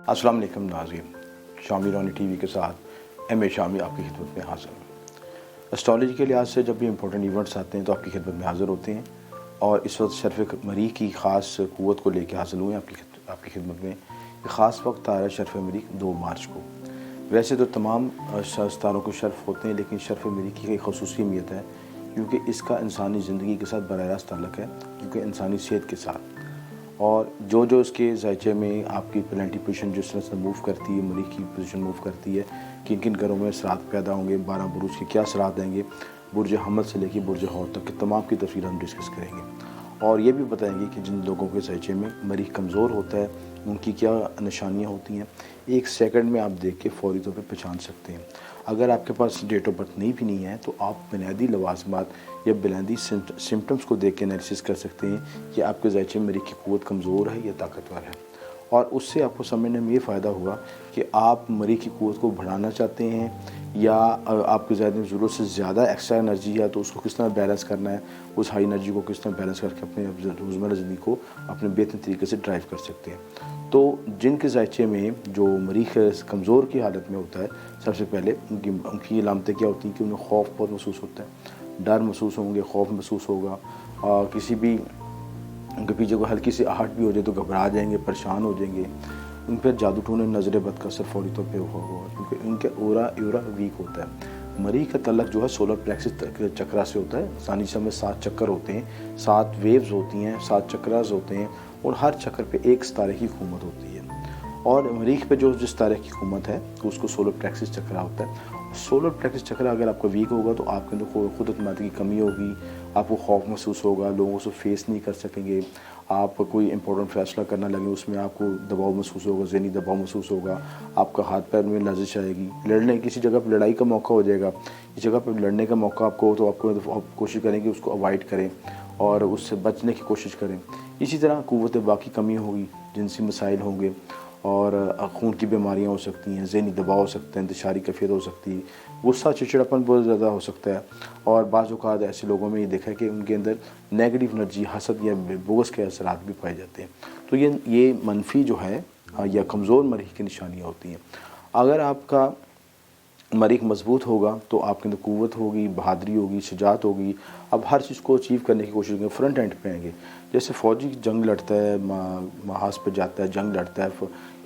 अस्सलाम वालेकुम नाज़रीन, शामी रानी टीवी के साथ एम ए शामी आपकी खिदमत में हाज़िर हूँ। एस्ट्रोलॉजी के लिहाज से जब भी इंपॉर्टेंट इवेंट्स आते हैं तो आपकी खिदमत में हाज़िर होते हैं और इस वक्त शर्फ़ मरीख़ की ख़ास क़ुव्वत को लेकर हासिल हुए हैं आपकी खिदमत में। ये ख़ास वक्त आ रहा है शर्फ़ मरीख़ 2 मार्च को। वैसे तो तमाम सितारों को शर्फ़ होते हैं, लेकिन शर्फ़ मरीख़ की एक ख़ुसूसी अहमियत है क्योंकि इसका इंसानी ज़िंदगी के साथ बराह रास्त ताल्लुक़ है, क्योंकि इंसानी सेहत के साथ। और जो इसके ज़ायचे में आपकी प्लानिटरी पोजीशन जिस तरह से मूव करती है, मरीख़ की पोजीशन मूव करती है, किन किन घरों में असरात पैदा होंगे, 12 बुरुज के क्या असरात आएंगे, बुर्ज हमल से लेकर बुर्ज हौर तक के तमाम की तफसील हम डिस्कस करेंगे। और ये भी बताएंगे कि जिन लोगों के ज़ायचे में मरीख़ कमज़ोर होता है उनकी क्या निशानियाँ होती हैं। 1 सेकंड में आप देख के फ़ौरी तौर पर पहचान सकते हैं। अगर आपके पास डेट ऑफ बर्थ नहीं भी नहीं है तो आप बुनियादी लवाजमात या बुनियादी सिम्टम्स को देख के एनालिसिस कर सकते हैं कि आपके ज़ायचे में मरीख़ की क़ुव्वत कमज़ोर है या ताकतवर है। और उससे आपको समझने में ये फ़ायदा हुआ कि आप मरीख़ की क़ुव्वत को बढ़ाना चाहते हैं या आपके ज़ायचे में ज़रूरत से ज़्यादा एक्स्ट्रा एनर्जी है तो उसको किस तरह बैलेंस करना है, उस हाई एनर्जी को किस तरह बैलेंस करके अपने रोज़मर्रा ज़िंदगी को अपने बेहतर तरीके से ड्राइव कर सकते हैं। तो जिनके ज़ायचे में जो मरीख़ कमज़ोर की हालत में होता है, सबसे पहले उनकी अलामतें क्या होती हैं कि उन्हें खौफ बहुत महसूस होता है, डर महसूस होंगे, खौफ महसूस होगा, किसी भी उनके पीछे को हल्की सी आहट भी हो जाए तो घबरा जाएंगे, परेशान हो जाएंगे। उन पर जादू टोने नज़र बद का असर फौरी तौर पर होगा क्योंकि उनके ओरा वीक होता है। मरीख़ का तल्लक जो है सोलर प्लेक्सिस चक्रा से होता है। इंसानी समय 7 चक्कर होते हैं, 7 वेव्स होती हैं, 7 चक्रास होते हैं और हर चक्कर पे एक सितारे की हुकूमत होती है। और मरीख़ पे जो जिस तारे की हुकूमत है तो उसको सोलर प्लेक्सिस चक्रा होता है। सोलर प्लेक्सिस चक्रा अगर आपका वीक होगा तो आपके अंदर खुद एतमादी की कमी होगी, आपको खौफ महसूस होगा, लोगों से फेस नहीं कर सकेंगे, आप कोई इंपॉर्टेंट फ़ैसला करना लगे उसमें आपको दबाव महसूस होगा, ज़हनी दबाव महसूस होगा, आपका हाथ पैर में लर्जिश आएगी, लड़ने किसी जगह पर लड़ाई का मौका हो जाएगा, इस जगह पर लड़ने का मौका आपको तो आपको कोशिश करें कि उसको अवॉइड करें और उससे बचने की कोशिश करें। इसी तरह क़ुव्वत बाकी कमी होगी, जिनसी मसाइल होंगे और खून की बीमारियां हो सकती हैं, ज़हनी दबाव हो सकते हैं, इंतशारी कैफियत हो सकती है, गुस्सा चिड़चिड़ापन बहुत ज़्यादा हो सकता है। और बाज़ औक़ात ऐसे लोगों में ये देखा है कि उनके अंदर नेगेटिव एनर्जी, हसद या बुग़्ज़ के असरात भी पाए जाते हैं। तो ये मनफी जो है या कमज़ोर मरीख़ की निशानियाँ होती हैं। अगर आपका मरीख़ मज़बूत होगा तो आपके अंदर क़ुव्वत होगी, बहादुरी होगी, शुजाअत होगी, अब हर चीज़ को अचीव करने की कोशिश करेंगे, फ्रंट एंड पे आएंगे। जैसे फ़ौजी जंग लड़ता है, महाज पे जाता है, जंग लड़ता है,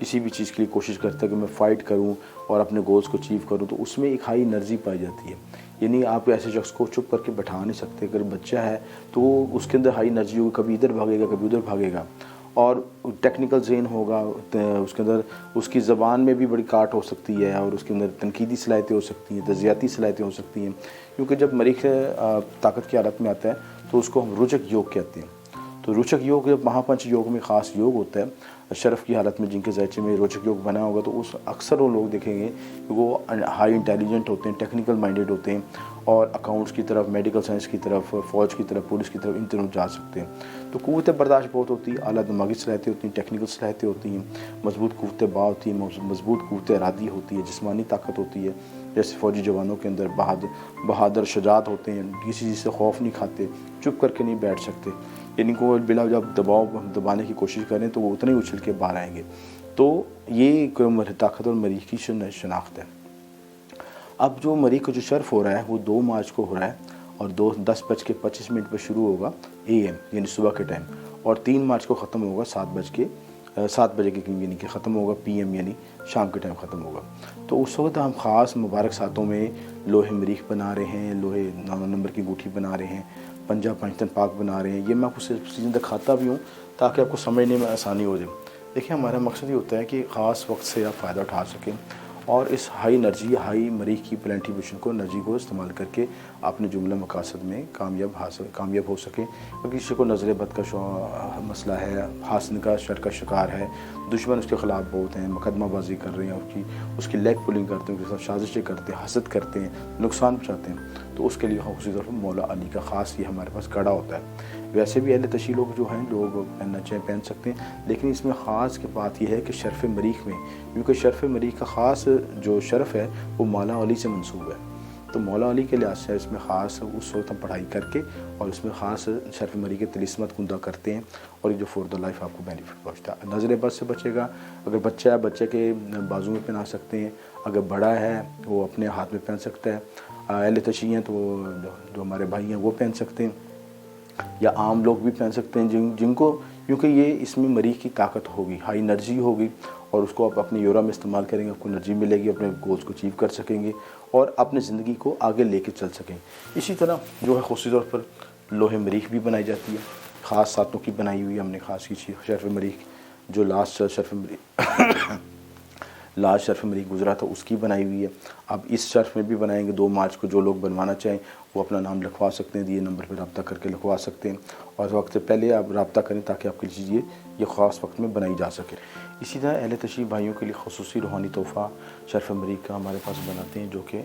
किसी भी चीज़ के लिए कोशिश करता है कि मैं फ़ाइट करूं और अपने गोल्स को अचीव करूं, तो उसमें एक हाई एनर्जी पाई जाती है। यानी आप ऐसे शख्स को चुप करके बैठा नहीं सकते। अगर बच्चा है तो उसके अंदर हाई एनर्जी होगी, कभी इधर भागेगा, कभी उधर भागेगा और टेक्निकल ज़हन होगा, उसके अंदर उसकी ज़बान में भी बड़ी काट हो सकती है और उसके अंदर तनकीदी सलाहियतें हो सकती हैं, तज़ियाती सलाहियतें हो सकती हैं। क्योंकि जब मरीख़ ताकत की हालत में आता है तो उसको हम रुचक योग कहते हैं। तो रोचक योग जब महापंच योग में ख़ास योग होता है, शर्फ़ की हालत में जिनके ज़ायचे में रोचक योग बना होगा तो उस अक्सर वो लोग देखेंगे कि वो हाई इंटेलिजेंट होते हैं, टेक्निकल माइंडेड होते हैं और अकाउंट्स की तरफ, मेडिकल साइंस की तरफ, फ़ौज की तरफ, पुलिस की तरफ, इन तरफ जा सकते हैं। तो क़ुव्वत बर्दाश्त बहुत होती है, आला दिमागी सलाहियतें होती हैं, टेक्निकल सलाहियतें होती हैं, मज़बूत क़ुव्वत बा होती है, मज़बूत क़ुव्वत इरादी होती है, जिस्मानी ताकत होती है। जैसे फ़ौजी जवानों के अंदर बहादुर शुजाअत होते हैं, किसी चीज़ से खौफ नहीं खाते, चुप करके नहीं बैठ सकते, यानी को बिला जब दबाने की कोशिश करें तो वो उतने ही उछल के बाहर आएंगे। तो ये ताकत और मरीख़ की शनाख्त है। अब जो मरीख़ को जो शर्फ़ हो रहा है वो 2 मार्च को हो रहा है और 10:25 पर शुरू होगा AM यानी सुबह के टाइम और 3 मार्च को ख़त्म होगा 7 बजे के यानी कि ख़त्म होगा PM यानी शाम के टाइम ख़त्म होगा। तो उस वक्त हम ख़ास मुबारक सातों में लोहे मरीख़ बना रहे हैं, लोहे 9 नंबर की अंगूठी बना रहे हैं, पंजा पंचतन पाक बना रहे हैं। ये मैं आपको सीजन दिखाता भी हूँ ताकि आपको समझने में आसानी हो जाए। देखिए हमारा मकसद ये होता है कि ख़ास वक्त से आप फ़ायदा उठा सकें और इस हाई एनर्जी, हाई मरीख़ की प्लानिटरी पोजीशन को, एनर्जी को इस्तेमाल करके अपने जुमला मकासद में कामयाब हो सकें। अगर किसी को नज़र बद का मसला है, हासिन का शर का शिकार है, दुश्मन उसके ख़िलाफ़ बहुत हैं, मुकदमाबाजी कर रहे हैं, उसकी लेग पुलिंग करते हैं, उसके साथ साजिशें करते हैं, हसद करते हैं, नुकसान पहुँचाते हैं, तो उसके लिए खासी तौर पर मौला अली का ख़ास ये हमारे पास कड़ा होता है। वैसे भी अहले तशी लोग जो हैं लोग पहनना चाहें पहन सकते हैं, लेकिन इसमें ख़ास की बात यह है कि शर्फ़ मरीख़ में, क्योंकि शर्फ़ मरीख़ का ख़ास जो शर्फ़ है वो मौला अली से मंसूब है। तो मौला अली के लिहाज से इसमें ख़ास उस वक्त हम पढ़ाई करके और इसमें ख़ास शर्फ मरी के तिलिस्मत कुंदा करते हैं और ये जो फॉर द लाइफ आपको बेनिफिट पहुँचता है। नज़र बद से बचेगा। अगर बच्चा है बच्चे के बाजू में पहना सकते हैं, अगर बड़ा है वो अपने हाथ में पहन सकता है, अहले तशी हैं तो जो हमारे भाई हैं वो पहन सकते हैं, या आम लोग भी पहन सकते हैं जिनको, क्योंकि ये इसमें मरीज़ की ताकत होगी, हाई एनर्जी होगी और उसको आप अपने योरा में इस्तेमाल करेंगे, आपको एनर्जी मिलेगी, अपने गोल्स को अचीव कर सकेंगे और अपनी ज़िंदगी को आगे लेके चल सकेंगे। इसी तरह जो है ख़ुसूसी तौर पर लोहे मरीख भी बनाई जाती है, ख़ास सातों की बनाई हुई है हमने ख़ास की चीज़ शर्फ मरीख जो लास्ट शर्फ मरीख गुजरा था उसकी बनाई हुई है। अब इस शर्फ में भी बनाएंगे 2 मार्च को। जो लोग बनवाना चाहें वो अपना नाम लिखवा सकते हैं, दिए नंबर पर रब्ता करके लिखवा सकते हैं और वक्त से पहले आप रब्ता करें ताकि आपकी चीज़ ये ख़ास वक्त में बनाई जा सके। इसी तरह अहले तशरीफ़ भाइयों के लिए ख़ुसूसी रूहानी तोहफ़ा शर्फ मरीख का हमारे पास बनाते हैं जो कि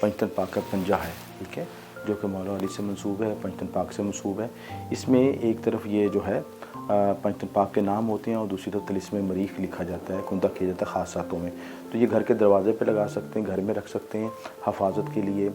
पंजतन पाक का पंजा है, ठीक है, जो कि मौला अली से मंसूब है, पंजतन पाक से मंसूब है। इसमें एक तरफ ये जो है पंजतन पाक के नाम होते हैं और दूसरी तरफ तिलिस्म मरीख लिखा जाता है, कुंदा किया जाता है ख़ास सातों में। तो ये घर के दरवाजे पे लगा सकते हैं, घर में रख सकते हैं, हफाजत के लिए,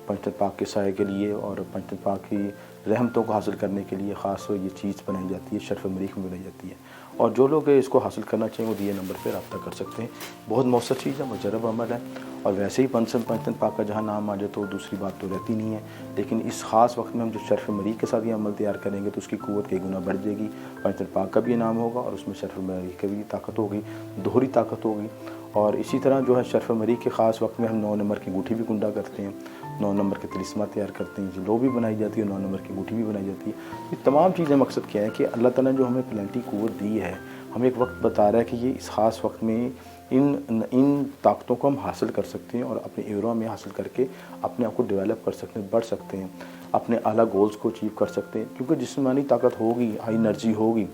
पंजतन पाक के साए के लिए और पंजतन पाक की रहमतों को हासिल करने के लिए ख़ास ये चीज़ बनाई जाती है, शर्फ मरीख में बनाई जाती है। और जो लोग इसको हासिल करना चाहिए वो दिए नंबर पर रब्ता कर सकते हैं। बहुत मौसर चीज़ है, मुजरब अमल है और वैसे ही पंजतन पाक का जहाँ नाम आ जाए तो दूसरी बात तो रहती नहीं है। लेकिन इस ख़ास वक्त में हम जो शर्फ मरीख के साथ ये अमल तैयार करेंगे तो उसकी क़ुव्वत कई गुना बढ़ जाएगी। पंजतन पाक का भी नाम होगा और उसमें शर्फ मरीख की भी ताकत होगी, दोहरी ताकत होगी। और इसी तरह जो है शर्फ मरीख के ख़ास वक्त में हम 9 नंबर की अंगूठी भी कुंडा करते हैं, 9 नंबर के तिलिस्मा तैयार करते हैं, जो लो भी बनाई जाती है, 9 नंबर की अंगूठी भी बनाई जाती है। ये तमाम चीज़ें मकसद क्या है कि अल्लाह ताला ने जो हमें प्लेंटी क़ुव्वत दी है, हमें एक वक्त बता रहा है कि ये इस ख़ास वक्त में इन ताकतों को हम हासिल कर सकते हैं और अपने एरा में हासिल करके अपने आप को डेवलप कर सकते हैं, बढ़ सकते हैं, अपने आला गोल्स को अचीव कर सकते हैं। क्योंकि जिस्मानी ताकत होगी, हाई एनर्जी होगी,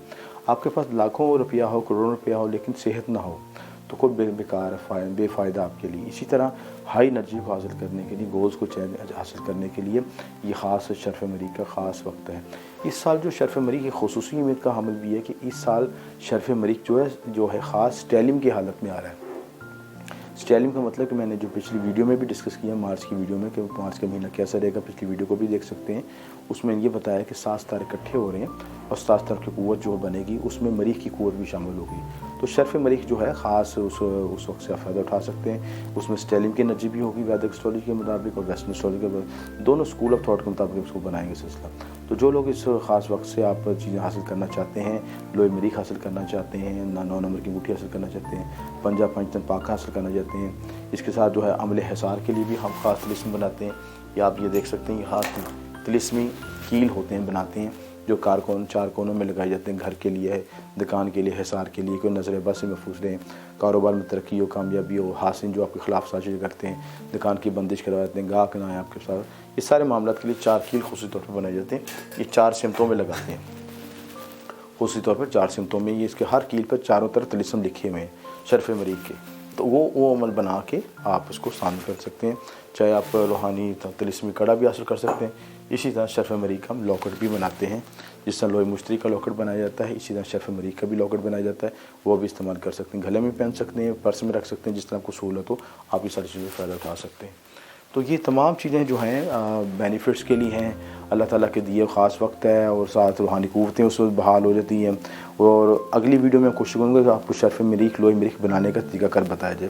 आपके पास लाखों रुपया हो, करोड़ों रुपया हो, लेकिन सेहत ना हो तो कोई बेकार बेफ़ायदा आपके लिए। इसी तरह हाई एनर्जी को हासिल करने के लिए, गोल्स को हासिल करने के लिए ये ख़ास शर्फ मरीख का ख़ास वक्त है। इस साल जो शर्फ मरीख की ख़ुसूसी उम्मीद का हमल भी है कि इस साल शर्फ मरीख जो है ख़ास स्टेलिम की हालत में आ रहा है। स्टेलिम का मतलब कि मैंने जो पिछली वीडियो में भी डिस्कस किया, मार्च की वीडियो में, कि मार्च का महीना कैसा रहेगा, पिछली वीडियो को भी देख सकते हैं। उसमें ये बताया कि 7 सितारे इकट्ठे हो रहे हैं और 7 सितारों की क़ुव्वत जो बनेगी उसमें मरीख की क़ुव्वत भी शामिल होगी। तो शर्फ मरीख जो है ख़ास उस वक्त से आप फ़ायदा उठा सकते हैं। उसमें स्टेलिम की एनर्जी भी होगी वैदिक एस्ट्रोलॉजी के मुताबिक और वेस्टर्न एस्ट्रोलॉजी के दोनों स्कूल ऑफ थॉट के मुताबिक उसको बनाएंगे सिलसिला। तो जो लोग इस ख़ास वक्त से आप चीज़ें हासिल करना चाहते हैं, लोहे मरीख हासिल करना चाहते हैं, 9 नंबर की अंगूठी हासिल करना चाहते हैं, पंजतन पाक हासिल करना चाहते हैं, इसके साथ जो है अमले हिसार के लिए भी हम ख़ास तिलिस्म बनाते हैं। या आप ये देख सकते हैं, ये ख़ास तिलिस्मी कील होते हैं, बनाते हैं, जो 4 कोनों में लगाए जाते हैं, घर के लिए है, दुकान के लिए, हिसार के लिए, कोई नज़र बस से महफूज रहें, कारोबार में तरक्की हो, कामयाबी हो, हासिल जो आपके ख़िलाफ़ साजिश करते हैं, दुकान की बंदिश करवा देते हैं, गाहक ना आए आपके साथ, इस सारे मामलों के लिए 4 कील ख़ुसूसी तौर पर बनाए जाते हैं। ये 4 सिमतों में लगाते हैं, ख़ुसूसी तौर पर 4 सिमतों में। ये इसके हर कील पर चारों तरफ तिलिस्म लिखे हुए हैं शर्फ मरीख के। तो वो अमल बना के आप उसको शामिल कर सकते हैं। चाहे आप रूहानी तिलिस्मी कड़ा भी हासिल कर सकते हैं। इसी तरह शर्फ मरीख का हम लॉकेट भी बनाते हैं, जिस तरह लोहे मुश्तरी का लॉकेट बनाया जाता है, इसी तरह शर्फ मरीख का भी लॉकेट बनाया जाता है, वो भी इस्तेमाल कर सकते हैं, गले में पहन सकते हैं, पर्स में रख सकते हैं, जिस तरह आपको सहूलत हो आप ये सारी चीज़ें फ़ायदा उठा सकते हैं। तो ये तमाम चीज़ें जो हैं बेनिफिट्स के लिए हैं, अल्लाह ताला के दिए ख़ास वक्त है और साथ रूहानी क़ुव्वतें उस वक्त बहाल हो जाती हैं। और अगली वीडियो में कोशिश करूँगा कि आपको शर्फ मरीख, लोहे मरीख बनाने का तरीक़ाकार बताया जाए।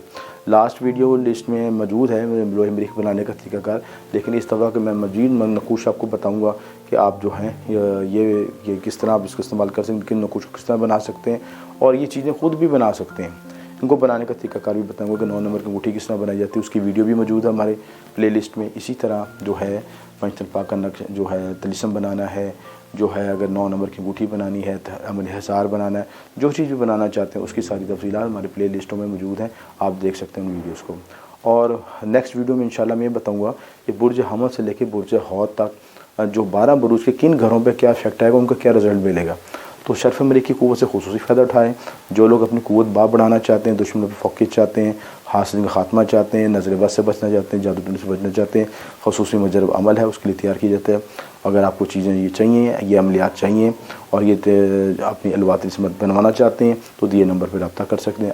लास्ट वीडियो लिस्ट में मौजूद है लोहे मरीख बनाने का तरीक़ाकार, लेकिन इस तरह के मैं मज़ीद नकूश आपको बताऊँगा कि आप जो हैं ये किस तरह आप इसको इस्तेमाल कर सकते हैं, किन नकूश किस तरह बना सकते हैं और ये चीज़ें ख़ुद भी बना सकते हैं। इनको बनाने का तरीक़ाकार भी बताऊँगा कि 9 नंबर की अंगूठी किस तरह बनाई जाती है, उसकी वीडियो भी मौजूद है हमारे प्लेलिस्ट में। इसी तरह जो है पंजतन पाक का नक्श जो है तिलिस्म बनाना है, जो है अगर 9 नंबर की अंगूठी बनानी है, अमल हिसार बनाना है, जो चीज़ भी बनाना चाहते हैं उसकी सारी तफसीलात हमारे प्ले लिस्टों में मौजूद हैं, आप देख सकते हैं उन वीडियोज़ को। और नेक्स्ट वीडियो में इंशाल्लाह मैं बताऊँगा कि बुर्ज हमल से लेकर बुर्ज हौद तक जो 12 बुरुज के किन घरों पर क्या इफेक्ट आएगा, उनका क्या रिज़ल्ट मिलेगा। तो शर्फ मरीख की क़ुव्वत से ख़ुसूसी फ़ायदा उठाएँ। जो लोग अपनी क़ुव्वत बढ़ाना चाहते हैं, दुश्मनों पर फोकस चाहते हैं, हासिल का ख़ात्मा चाहते हैं, नज़र बद से बचना चाहते हैं, जादू टोने से बचना चाहते हैं, ख़ुसूसी मुजरब अमल है उसके लिए तैयार किया जाता है। अगर आपको चीज़ें ये चाहिए, ये अमलियात चाहिए और ये अपनी अलवात इसमत बनवाना चाहते हैं तो दिए नंबर पर रब्ता कर सकते हैं।